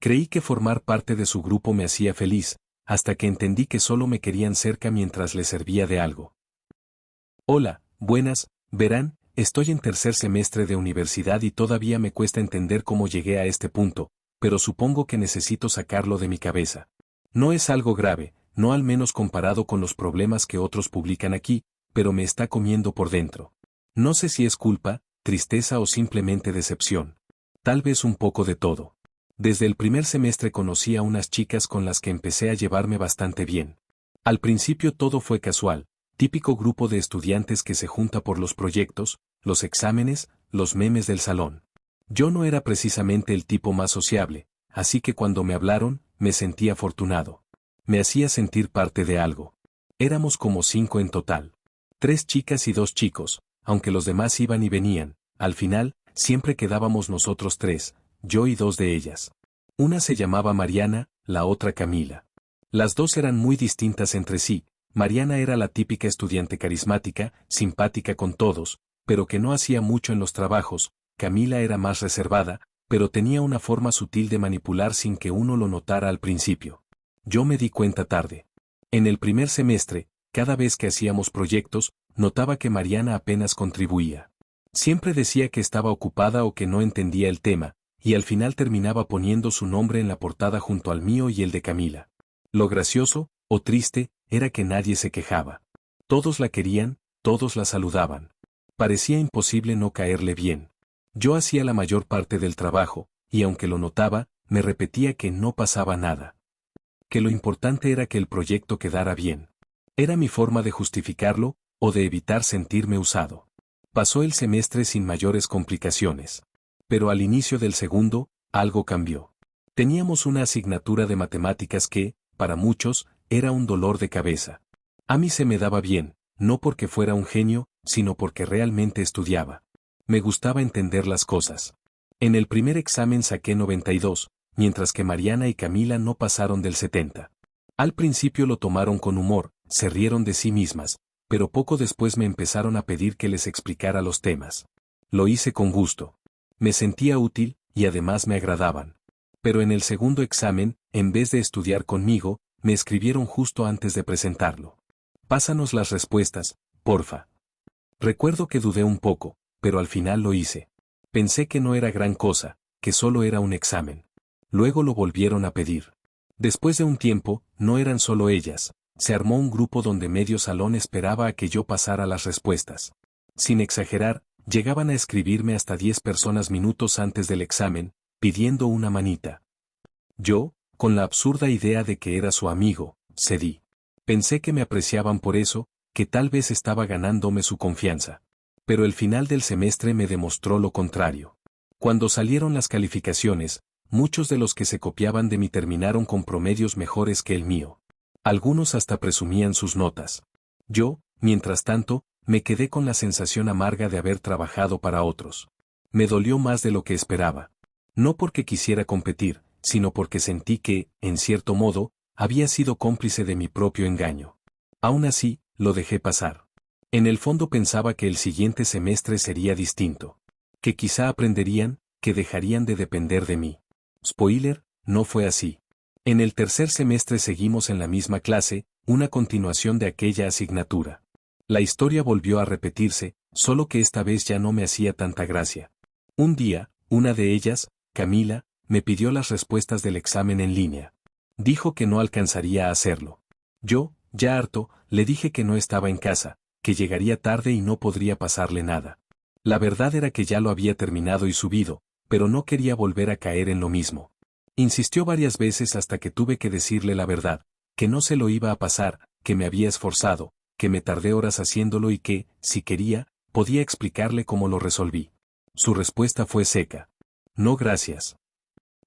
Creí que formar parte de su grupo me hacía feliz, hasta que entendí que solo me querían cerca mientras les servía de algo. Hola, buenas, verán, estoy en tercer semestre de universidad y todavía me cuesta entender cómo llegué a este punto, pero supongo que necesito sacarlo de mi cabeza. No es algo grave, no al menos comparado con los problemas que otros publican aquí, pero me está comiendo por dentro. No sé si es culpa, tristeza o simplemente decepción. Tal vez un poco de todo. Desde el primer semestre conocí a unas chicas con las que empecé a llevarme bastante bien. Al principio todo fue casual, típico grupo de estudiantes que se junta por los proyectos, los exámenes, los memes del salón. Yo no era precisamente el tipo más sociable, así que cuando me hablaron, me sentí afortunado. Me hacía sentir parte de algo. Éramos como 5 en total. 3 chicas y 2 chicos, aunque los demás iban y venían, al final, siempre quedábamos nosotros 3, yo y 2 de ellas. Una se llamaba Mariana, la otra Camila. Las dos eran muy distintas entre sí. Mariana era la típica estudiante carismática, simpática con todos, pero que no hacía mucho en los trabajos. Camila era más reservada, pero tenía una forma sutil de manipular sin que uno lo notara al principio. Yo me di cuenta tarde. En el primer semestre, cada vez que hacíamos proyectos, notaba que Mariana apenas contribuía. Siempre decía que estaba ocupada o que no entendía el tema, y al final terminaba poniendo su nombre en la portada junto al mío y el de Camila. Lo gracioso, o triste, era que nadie se quejaba. Todos la querían, todos la saludaban. Parecía imposible no caerle bien. Yo hacía la mayor parte del trabajo, y aunque lo notaba, me repetía que no pasaba nada. Que lo importante era que el proyecto quedara bien. Era mi forma de justificarlo, o de evitar sentirme usado. Pasó el semestre sin mayores complicaciones. Pero al inicio del segundo, algo cambió. Teníamos una asignatura de matemáticas que, para muchos, era un dolor de cabeza. A mí se me daba bien, no porque fuera un genio, sino porque realmente estudiaba. Me gustaba entender las cosas. En el primer examen saqué 92, mientras que Mariana y Camila no pasaron del 70. Al principio lo tomaron con humor, se rieron de sí mismas, pero poco después me empezaron a pedir que les explicara los temas. Lo hice con gusto. Me sentía útil, y además me agradaban. Pero en el segundo examen, en vez de estudiar conmigo, me escribieron justo antes de presentarlo. Pásanos las respuestas, porfa. Recuerdo que dudé un poco, pero al final lo hice. Pensé que no era gran cosa, que solo era un examen. Luego lo volvieron a pedir. Después de un tiempo, no eran solo ellas, se armó un grupo donde medio salón esperaba a que yo pasara las respuestas. Sin exagerar, llegaban a escribirme hasta 10 personas minutos antes del examen, pidiendo una manita. Yo, con la absurda idea de que era su amigo, cedí. Pensé que me apreciaban por eso, que tal vez estaba ganándome su confianza. Pero el final del semestre me demostró lo contrario. Cuando salieron las calificaciones, muchos de los que se copiaban de mí terminaron con promedios mejores que el mío. Algunos hasta presumían sus notas. Yo, mientras tanto, me quedé con la sensación amarga de haber trabajado para otros. Me dolió más de lo que esperaba. No porque quisiera competir, sino porque sentí que, en cierto modo, había sido cómplice de mi propio engaño. Aún así, lo dejé pasar. En el fondo pensaba que el siguiente semestre sería distinto. Que quizá aprenderían, que dejarían de depender de mí. Spoiler, no fue así. En el tercer semestre seguimos en la misma clase, una continuación de aquella asignatura. La historia volvió a repetirse, solo que esta vez ya no me hacía tanta gracia. Un día, una de ellas, Camila, me pidió las respuestas del examen en línea. Dijo que no alcanzaría a hacerlo. Yo, ya harto, le dije que no estaba en casa, que llegaría tarde y no podría pasarle nada. La verdad era que ya lo había terminado y subido, pero no quería volver a caer en lo mismo. Insistió varias veces hasta que tuve que decirle la verdad, que no se lo iba a pasar, que me había esforzado, que me tardé horas haciéndolo y que, si quería, podía explicarle cómo lo resolví. Su respuesta fue seca. No gracias.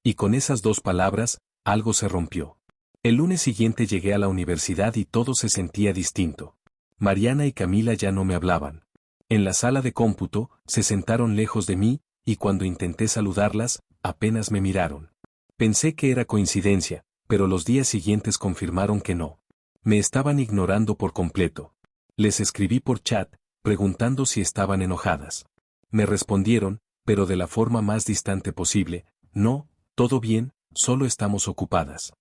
Y con esas 2 palabras, algo se rompió. El lunes siguiente llegué a la universidad y todo se sentía distinto. Mariana y Camila ya no me hablaban. En la sala de cómputo, se sentaron lejos de mí, y cuando intenté saludarlas, apenas me miraron. Pensé que era coincidencia, pero los días siguientes confirmaron que no. Me estaban ignorando por completo. Les escribí por chat, preguntando si estaban enojadas. Me respondieron, pero de la forma más distante posible, no, todo bien, solo estamos ocupadas.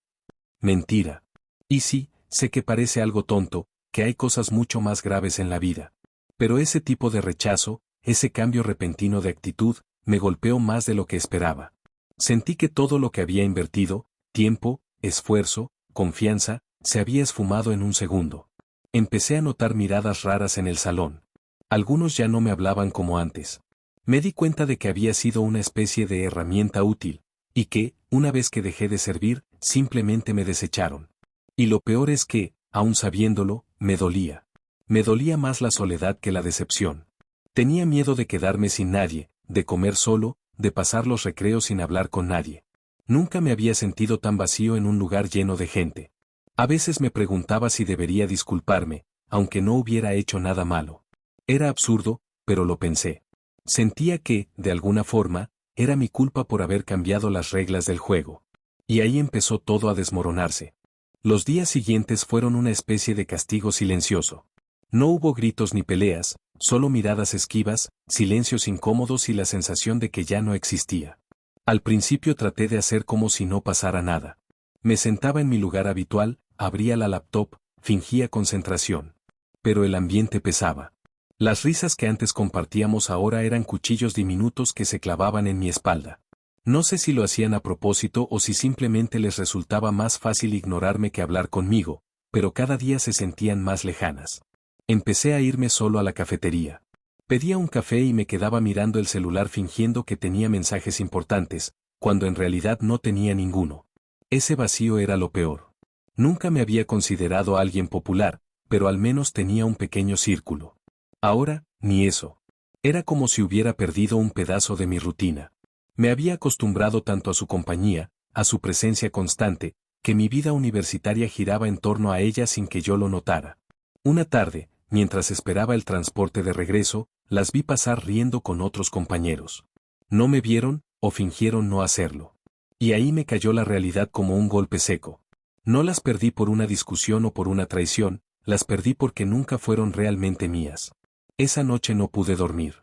Mentira. Y sí, sé que parece algo tonto, que hay cosas mucho más graves en la vida. Pero ese tipo de rechazo, ese cambio repentino de actitud, me golpeó más de lo que esperaba. Sentí que todo lo que había invertido, tiempo, esfuerzo, confianza, se había esfumado en un segundo. Empecé a notar miradas raras en el salón. Algunos ya no me hablaban como antes. Me di cuenta de que había sido una especie de herramienta útil, y que, una vez que dejé de servir, simplemente me desecharon. Y lo peor es que, aun sabiéndolo, me dolía. Me dolía más la soledad que la decepción. Tenía miedo de quedarme sin nadie, de comer solo, de pasar los recreos sin hablar con nadie. Nunca me había sentido tan vacío en un lugar lleno de gente. A veces me preguntaba si debería disculparme, aunque no hubiera hecho nada malo. Era absurdo, pero lo pensé. Sentía que, de alguna forma, era mi culpa por haber cambiado las reglas del juego. Y ahí empezó todo a desmoronarse. Los días siguientes fueron una especie de castigo silencioso. No hubo gritos ni peleas, solo miradas esquivas, silencios incómodos y la sensación de que ya no existía. Al principio traté de hacer como si no pasara nada. Me sentaba en mi lugar habitual, abría la laptop, fingía concentración. Pero el ambiente pesaba. Las risas que antes compartíamos ahora eran cuchillos diminutos que se clavaban en mi espalda. No sé si lo hacían a propósito o si simplemente les resultaba más fácil ignorarme que hablar conmigo, pero cada día se sentían más lejanas. Empecé a irme solo a la cafetería. Pedía un café y me quedaba mirando el celular fingiendo que tenía mensajes importantes, cuando en realidad no tenía ninguno. Ese vacío era lo peor. Nunca me había considerado alguien popular, pero al menos tenía un pequeño círculo. Ahora, ni eso. Era como si hubiera perdido un pedazo de mi rutina. Me había acostumbrado tanto a su compañía, a su presencia constante, que mi vida universitaria giraba en torno a ella sin que yo lo notara. Una tarde, mientras esperaba el transporte de regreso, las vi pasar riendo con otros compañeros. No me vieron, o fingieron no hacerlo. Y ahí me cayó la realidad como un golpe seco. No las perdí por una discusión o por una traición, las perdí porque nunca fueron realmente mías. Esa noche no pude dormir.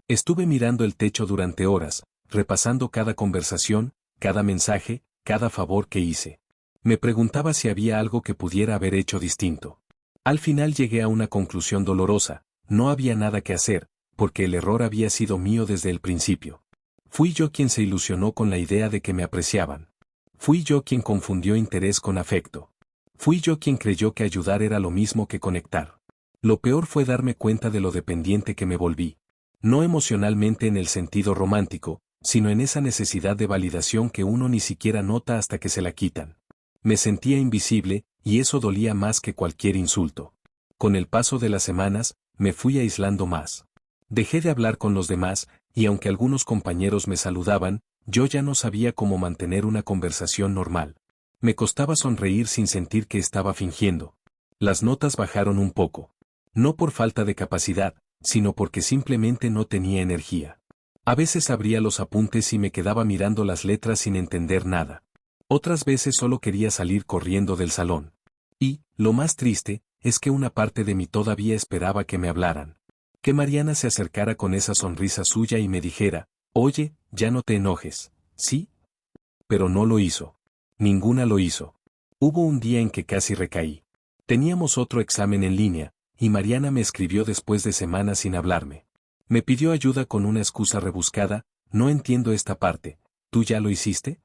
Estuve mirando el techo durante horas, repasando cada conversación, cada mensaje, cada favor que hice. Me preguntaba si había algo que pudiera haber hecho distinto. Al final llegué a una conclusión dolorosa: no había nada que hacer, porque el error había sido mío desde el principio. Fui yo quien se ilusionó con la idea de que me apreciaban. Fui yo quien confundió interés con afecto. Fui yo quien creyó que ayudar era lo mismo que conectar. Lo peor fue darme cuenta de lo dependiente que me volví. No emocionalmente en el sentido romántico, sino en esa necesidad de validación que uno ni siquiera nota hasta que se la quitan. Me sentía invisible, y eso dolía más que cualquier insulto. Con el paso de las semanas, me fui aislando más. Dejé de hablar con los demás, y aunque algunos compañeros me saludaban, yo ya no sabía cómo mantener una conversación normal. Me costaba sonreír sin sentir que estaba fingiendo. Las notas bajaron un poco. No por falta de capacidad, sino porque simplemente no tenía energía. A veces abría los apuntes y me quedaba mirando las letras sin entender nada. Otras veces solo quería salir corriendo del salón. Y, lo más triste, es que una parte de mí todavía esperaba que me hablaran. Que Mariana se acercara con esa sonrisa suya y me dijera: oye, ya no te enojes, ¿sí? Pero no lo hizo. Ninguna lo hizo. Hubo un día en que casi recaí. Teníamos otro examen en línea, y Mariana me escribió después de semanas sin hablarme. Me pidió ayuda con una excusa rebuscada: no entiendo esta parte, ¿tú ya lo hiciste?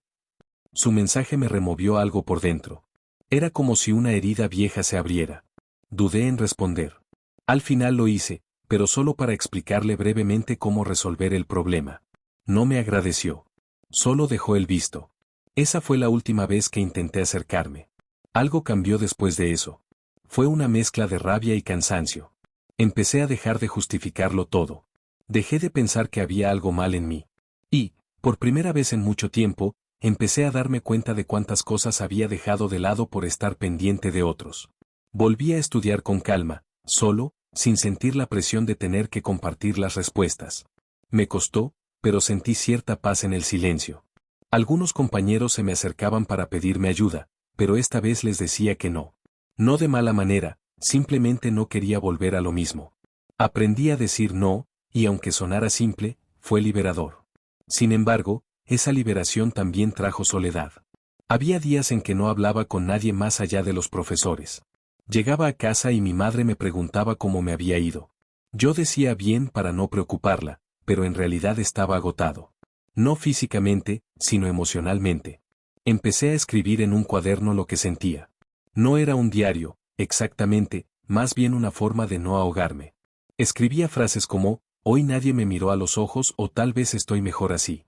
Su mensaje me removió algo por dentro. Era como si una herida vieja se abriera. Dudé en responder. Al final lo hice, pero solo para explicarle brevemente cómo resolver el problema. No me agradeció. Solo dejó el visto. Esa fue la última vez que intenté acercarme. Algo cambió después de eso. Fue una mezcla de rabia y cansancio. Empecé a dejar de justificarlo todo. Dejé de pensar que había algo mal en mí. Y, por primera vez en mucho tiempo, empecé a darme cuenta de cuántas cosas había dejado de lado por estar pendiente de otros. Volví a estudiar con calma, solo, sin sentir la presión de tener que compartir las respuestas. Me costó, pero sentí cierta paz en el silencio. Algunos compañeros se me acercaban para pedirme ayuda, pero esta vez les decía que no. No de mala manera, simplemente no quería volver a lo mismo. Aprendí a decir no, y aunque sonara simple, fue liberador. Sin embargo, esa liberación también trajo soledad. Había días en que no hablaba con nadie más allá de los profesores. Llegaba a casa y mi madre me preguntaba cómo me había ido. Yo decía bien para no preocuparla, pero en realidad estaba agotado. No físicamente, sino emocionalmente. Empecé a escribir en un cuaderno lo que sentía. No era un diario, exactamente, más bien una forma de no ahogarme. Escribía frases como, hoy nadie me miró a los ojos o tal vez estoy mejor así.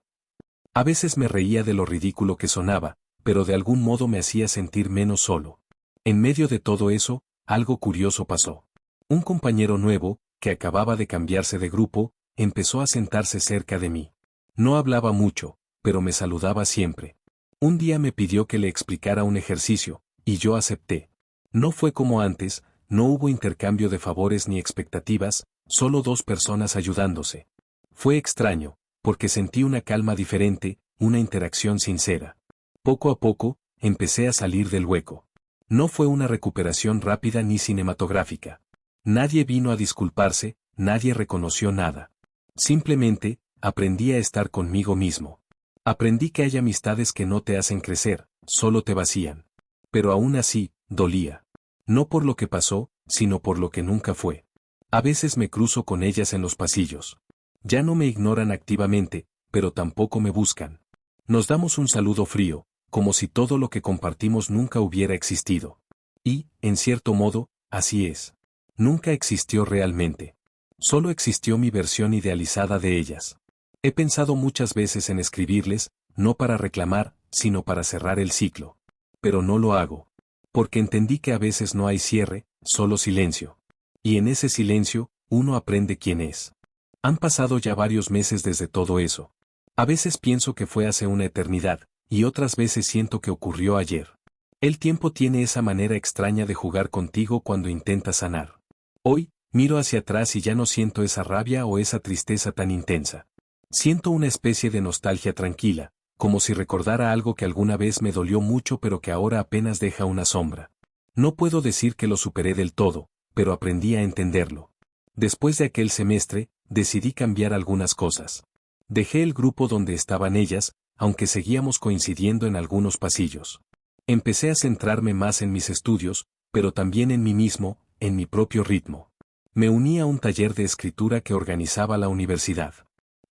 A veces me reía de lo ridículo que sonaba, pero de algún modo me hacía sentir menos solo. En medio de todo eso, algo curioso pasó. Un compañero nuevo, que acababa de cambiarse de grupo, empezó a sentarse cerca de mí. No hablaba mucho, pero me saludaba siempre. Un día me pidió que le explicara un ejercicio, y yo acepté. No fue como antes, no hubo intercambio de favores ni expectativas, solo dos personas ayudándose. Fue extraño, porque sentí una calma diferente, una interacción sincera. Poco a poco, empecé a salir del hueco. No fue una recuperación rápida ni cinematográfica. Nadie vino a disculparse, nadie reconoció nada. Simplemente, aprendí a estar conmigo mismo. Aprendí que hay amistades que no te hacen crecer, solo te vacían. Pero aún así, dolía. No por lo que pasó, sino por lo que nunca fue. A veces me cruzo con ellas en los pasillos. Ya no me ignoran activamente, pero tampoco me buscan. Nos damos un saludo frío, como si todo lo que compartimos nunca hubiera existido. Y, en cierto modo, así es. Nunca existió realmente. Solo existió mi versión idealizada de ellas. He pensado muchas veces en escribirles, no para reclamar, sino para cerrar el ciclo. Pero no lo hago. Porque entendí que a veces no hay cierre, solo silencio. Y en ese silencio, uno aprende quién es. Han pasado ya varios meses desde todo eso. A veces pienso que fue hace una eternidad, y otras veces siento que ocurrió ayer. El tiempo tiene esa manera extraña de jugar contigo cuando intentas sanar. Hoy, miro hacia atrás y ya no siento esa rabia o esa tristeza tan intensa. Siento una especie de nostalgia tranquila, como si recordara algo que alguna vez me dolió mucho pero que ahora apenas deja una sombra. No puedo decir que lo superé del todo, pero aprendí a entenderlo. Después de aquel semestre, decidí cambiar algunas cosas. Dejé el grupo donde estaban ellas, aunque seguíamos coincidiendo en algunos pasillos. Empecé a centrarme más en mis estudios, pero también en mí mismo, en mi propio ritmo. Me uní a un taller de escritura que organizaba la universidad.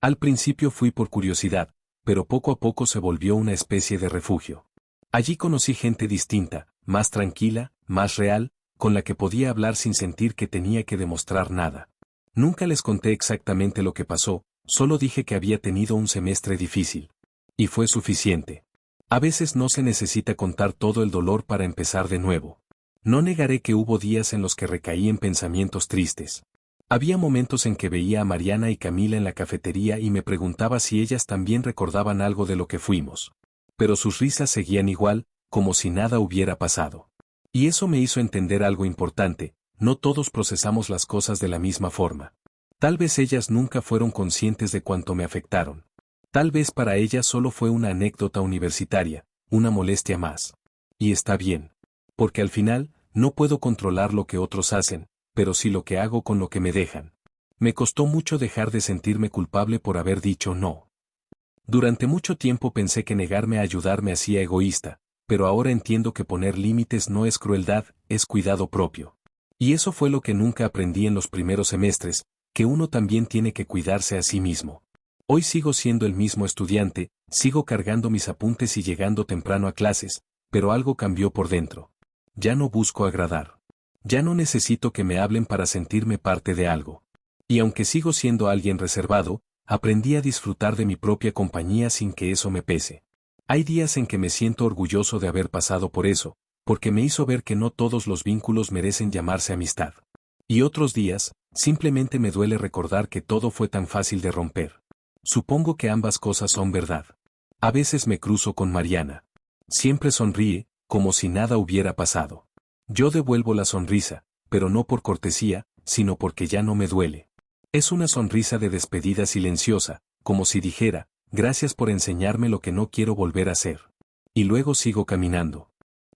Al principio fui por curiosidad, pero poco a poco se volvió una especie de refugio. Allí conocí gente distinta, más tranquila, más real, con la que podía hablar sin sentir que tenía que demostrar nada. Nunca les conté exactamente lo que pasó, solo dije que había tenido un semestre difícil. Y fue suficiente. A veces no se necesita contar todo el dolor para empezar de nuevo. No negaré que hubo días en los que recaí en pensamientos tristes. Había momentos en que veía a Mariana y Camila en la cafetería y me preguntaba si ellas también recordaban algo de lo que fuimos. Pero sus risas seguían igual, como si nada hubiera pasado. Y eso me hizo entender algo importante, no todos procesamos las cosas de la misma forma. Tal vez ellas nunca fueron conscientes de cuánto me afectaron. Tal vez para ellas solo fue una anécdota universitaria, una molestia más. Y está bien. Porque al final, no puedo controlar lo que otros hacen, pero sí lo que hago con lo que me dejan. Me costó mucho dejar de sentirme culpable por haber dicho no. Durante mucho tiempo pensé que negarme a ayudar me hacía egoísta, pero ahora entiendo que poner límites no es crueldad, es cuidado propio. Y eso fue lo que nunca aprendí en los primeros semestres, que uno también tiene que cuidarse a sí mismo. Hoy sigo siendo el mismo estudiante, sigo cargando mis apuntes y llegando temprano a clases, pero algo cambió por dentro. Ya no busco agradar. Ya no necesito que me hablen para sentirme parte de algo. Y aunque sigo siendo alguien reservado, aprendí a disfrutar de mi propia compañía sin que eso me pese. Hay días en que me siento orgulloso de haber pasado por eso, porque me hizo ver que no todos los vínculos merecen llamarse amistad. Y otros días, simplemente me duele recordar que todo fue tan fácil de romper. Supongo que ambas cosas son verdad. A veces me cruzo con Mariana. Siempre sonríe, como si nada hubiera pasado. Yo devuelvo la sonrisa, pero no por cortesía, sino porque ya no me duele. Es una sonrisa de despedida silenciosa, como si dijera, gracias por enseñarme lo que no quiero volver a hacer. Y luego sigo caminando.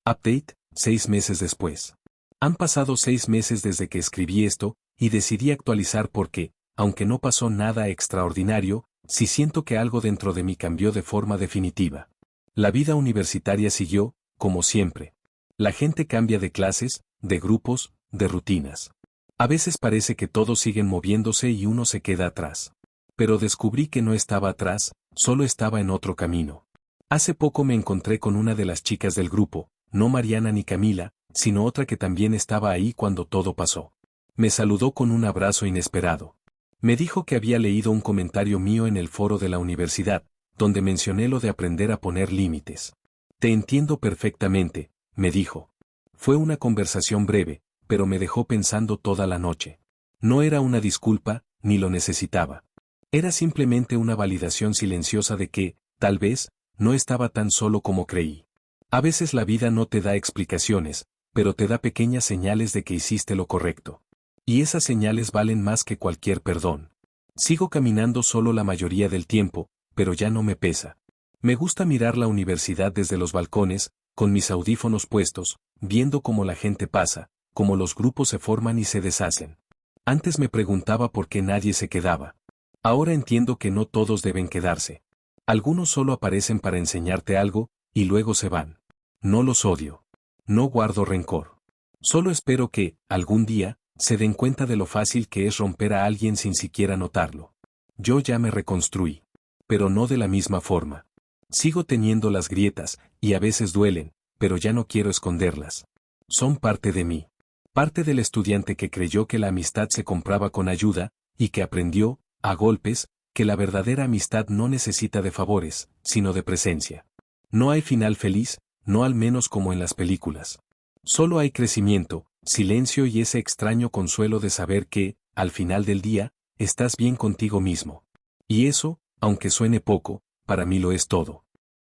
Update, 6 meses después. Han pasado 6 meses desde que escribí esto, y decidí actualizar porque, aunque no pasó nada extraordinario, sí siento que algo dentro de mí cambió de forma definitiva. La vida universitaria siguió, como siempre. La gente cambia de clases, de grupos, de rutinas. A veces parece que todos siguen moviéndose y uno se queda atrás. Pero descubrí que no estaba atrás, solo estaba en otro camino. Hace poco me encontré con una de las chicas del grupo, no Mariana ni Camila, sino otra que también estaba ahí cuando todo pasó. Me saludó con un abrazo inesperado. Me dijo que había leído un comentario mío en el foro de la universidad, donde mencioné lo de aprender a poner límites. Te entiendo perfectamente, me dijo. Fue una conversación breve, pero me dejó pensando toda la noche. No era una disculpa, ni lo necesitaba. Era simplemente una validación silenciosa de que, tal vez, no estaba tan solo como creí. A veces la vida no te da explicaciones, pero te da pequeñas señales de que hiciste lo correcto. Y esas señales valen más que cualquier perdón. Sigo caminando solo la mayoría del tiempo, pero ya no me pesa. Me gusta mirar la universidad desde los balcones, con mis audífonos puestos, viendo cómo la gente pasa, cómo los grupos se forman y se deshacen. Antes me preguntaba por qué nadie se quedaba. Ahora entiendo que no todos deben quedarse. Algunos solo aparecen para enseñarte algo, y luego se van. No los odio. No guardo rencor. Solo espero que, algún día, se den cuenta de lo fácil que es romper a alguien sin siquiera notarlo. Yo ya me reconstruí. Pero no de la misma forma. Sigo teniendo las grietas, y a veces duelen, pero ya no quiero esconderlas. Son parte de mí. Parte del estudiante que creyó que la amistad se compraba con ayuda, y que aprendió, a golpes, que la verdadera amistad no necesita de favores, sino de presencia. No hay final feliz, no al menos como en las películas. Solo hay crecimiento, silencio y ese extraño consuelo de saber que, al final del día, estás bien contigo mismo. Y eso, aunque suene poco, para mí lo es todo.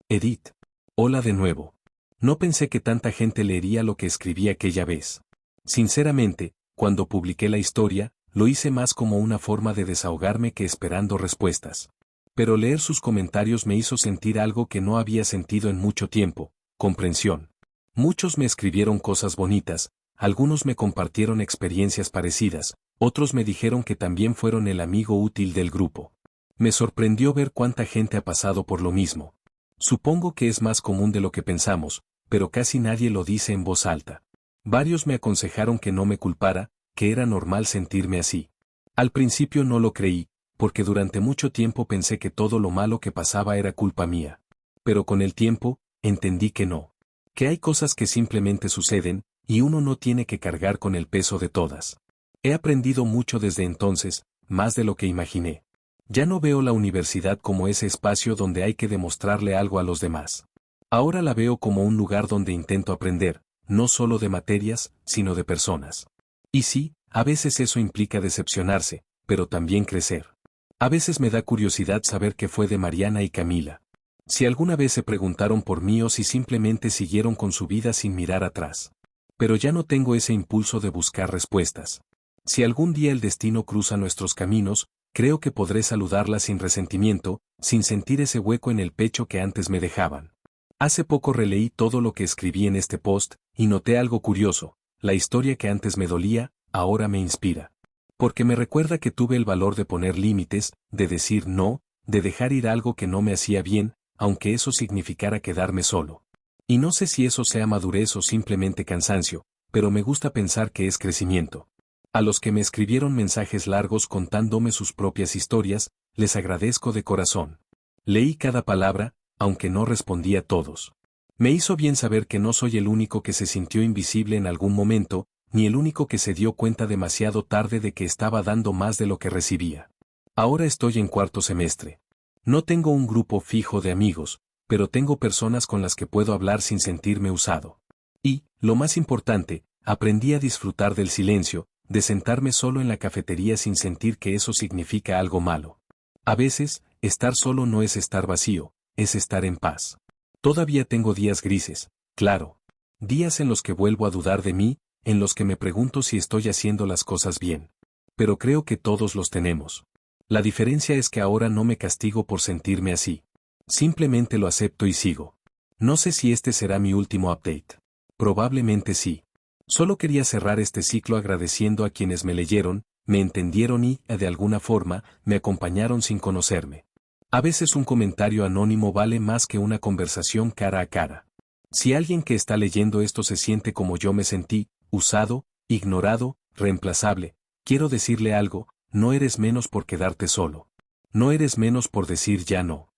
Edith. Hola de nuevo. No pensé que tanta gente leería lo que escribí aquella vez. Sinceramente, cuando publiqué la historia, lo hice más como una forma de desahogarme que esperando respuestas. Pero leer sus comentarios me hizo sentir algo que no había sentido en mucho tiempo, comprensión. Muchos me escribieron cosas bonitas, algunos me compartieron experiencias parecidas, otros me dijeron que también fueron el amigo útil del grupo. Me sorprendió ver cuánta gente ha pasado por lo mismo. Supongo que es más común de lo que pensamos, pero casi nadie lo dice en voz alta. Varios me aconsejaron que no me culpara, que era normal sentirme así. Al principio no lo creí, porque durante mucho tiempo pensé que todo lo malo que pasaba era culpa mía. Pero con el tiempo, entendí que no. Que hay cosas que simplemente suceden, y uno no tiene que cargar con el peso de todas. He aprendido mucho desde entonces, más de lo que imaginé. Ya no veo la universidad como ese espacio donde hay que demostrarle algo a los demás. Ahora la veo como un lugar donde intento aprender, no solo de materias, sino de personas. Y sí, a veces eso implica decepcionarse, pero también crecer. A veces me da curiosidad saber qué fue de Mariana y Camila. Si alguna vez se preguntaron por mí o si simplemente siguieron con su vida sin mirar atrás. Pero ya no tengo ese impulso de buscar respuestas. Si algún día el destino cruza nuestros caminos, creo que podré saludarla sin resentimiento, sin sentir ese hueco en el pecho que antes me dejaban. Hace poco releí todo lo que escribí en este post, y noté algo curioso, la historia que antes me dolía, ahora me inspira. Porque me recuerda que tuve el valor de poner límites, de decir no, de dejar ir algo que no me hacía bien, aunque eso significara quedarme solo. Y no sé si eso sea madurez o simplemente cansancio, pero me gusta pensar que es crecimiento. A los que me escribieron mensajes largos contándome sus propias historias, les agradezco de corazón. Leí cada palabra, aunque no respondí a todos. Me hizo bien saber que no soy el único que se sintió invisible en algún momento, ni el único que se dio cuenta demasiado tarde de que estaba dando más de lo que recibía. Ahora estoy en cuarto semestre. No tengo un grupo fijo de amigos, pero tengo personas con las que puedo hablar sin sentirme usado. Y, lo más importante, aprendí a disfrutar del silencio, de sentarme solo en la cafetería sin sentir que eso significa algo malo. A veces, estar solo no es estar vacío, es estar en paz. Todavía tengo días grises, claro. Días en los que vuelvo a dudar de mí, en los que me pregunto si estoy haciendo las cosas bien. Pero creo que todos los tenemos. La diferencia es que ahora no me castigo por sentirme así. Simplemente lo acepto y sigo. No sé si este será mi último update. Probablemente sí. Solo quería cerrar este ciclo agradeciendo a quienes me leyeron, me entendieron y, de alguna forma, me acompañaron sin conocerme. A veces un comentario anónimo vale más que una conversación cara a cara. Si alguien que está leyendo esto se siente como yo me sentí, usado, ignorado, reemplazable, quiero decirle algo, no eres menos por quedarte solo. No eres menos por decir ya no.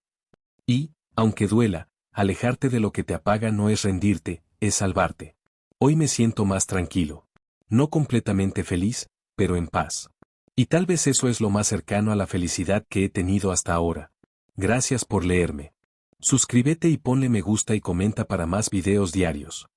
Y, aunque duela, alejarte de lo que te apaga no es rendirte, es salvarte. Hoy me siento más tranquilo. No completamente feliz, pero en paz. Y tal vez eso es lo más cercano a la felicidad que he tenido hasta ahora. Gracias por leerme. Suscríbete y ponle me gusta y comenta para más videos diarios.